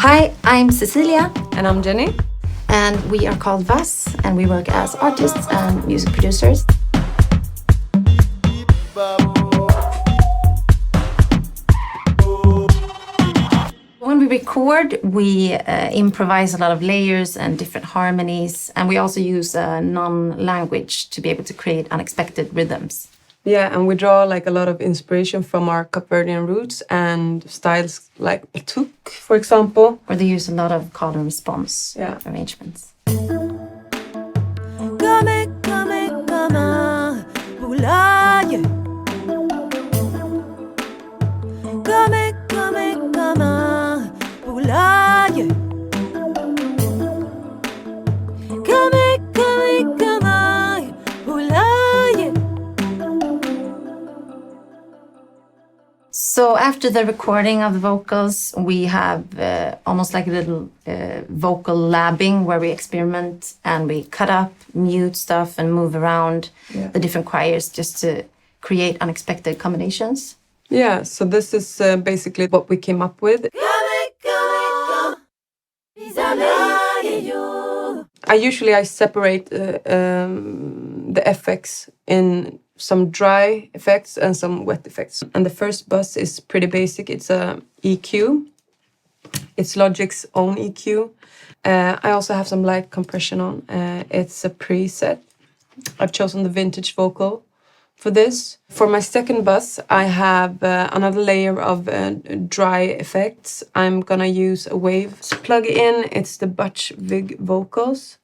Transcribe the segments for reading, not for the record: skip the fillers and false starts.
Hi, I'm Cecilia. And I'm Jenny. And we are called VAS, and we work as artists and music producers. When we record, we improvise a lot of layers and different harmonies, and we also use non-language to be able to create unexpected rhythms. Yeah, and we draw like a lot of inspiration from our Cape Verdean roots and styles like batuk, for example. Or they use a lot of call and response arrangements. So after the recording of the vocals, we have almost like a little vocal labbing where we experiment and we cut up, mute stuff and move around the different choirs just to create unexpected combinations. Yeah, so this is basically what we came up with. I separate the effects in some dry effects and some wet effects. And the first bus is pretty basic. It's a EQ. It's Logic's own EQ. I also have some light compression on. It's a preset. I've chosen the vintage vocal for this. For my second bus, I have another layer of dry effects. I'm gonna use a wave plug-in. It's the Butch Vig vocals.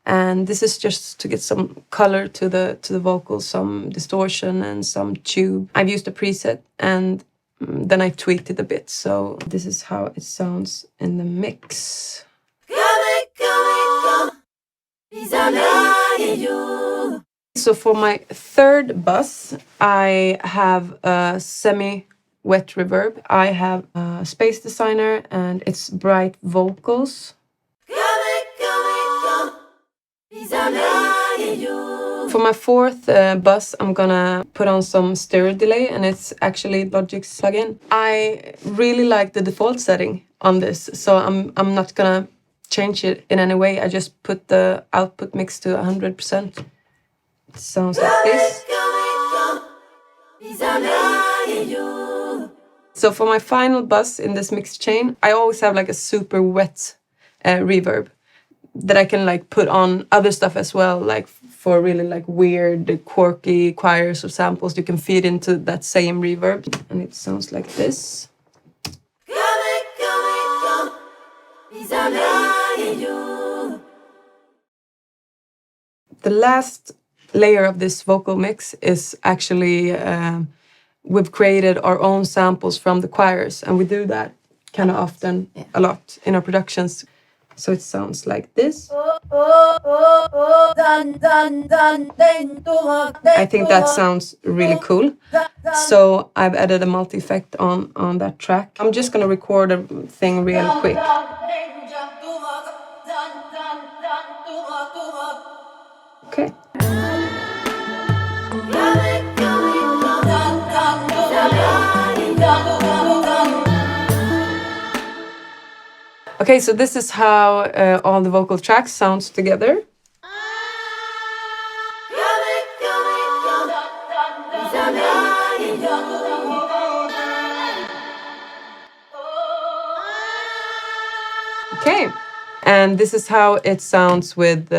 And this is just to get some color to the vocals, some distortion and some tube. I've used a preset and then I tweaked it a bit. So this is how it sounds in the mix. So for my third bus, I have a semi-wet reverb. I have a Space Designer and it's Bright Vocals. For my fourth bus, I'm gonna put on some stereo delay and it's actually Logic's plugin. I really like the default setting on this, so I'm not gonna change it in any way. I just put the output mix to 100%. It sounds like this. So for my final bus in this mix chain, I always have like a super wet reverb that I can like put on other stuff as well, like for really like weird, quirky choirs or samples. You can feed into that same reverb, and it sounds like this. The last layer of this vocal mix is actually we've created our own samples from the choirs, and we do that kind of often, a lot in our productions. So it sounds like this. I think that sounds really cool. So I've added a multi-effect on that track. I'm just gonna record a thing real quick. Okay. Okay, so this is how all the vocal tracks sounds together. Okay, and this is how it sounds with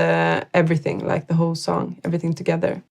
everything, like the whole song, everything together.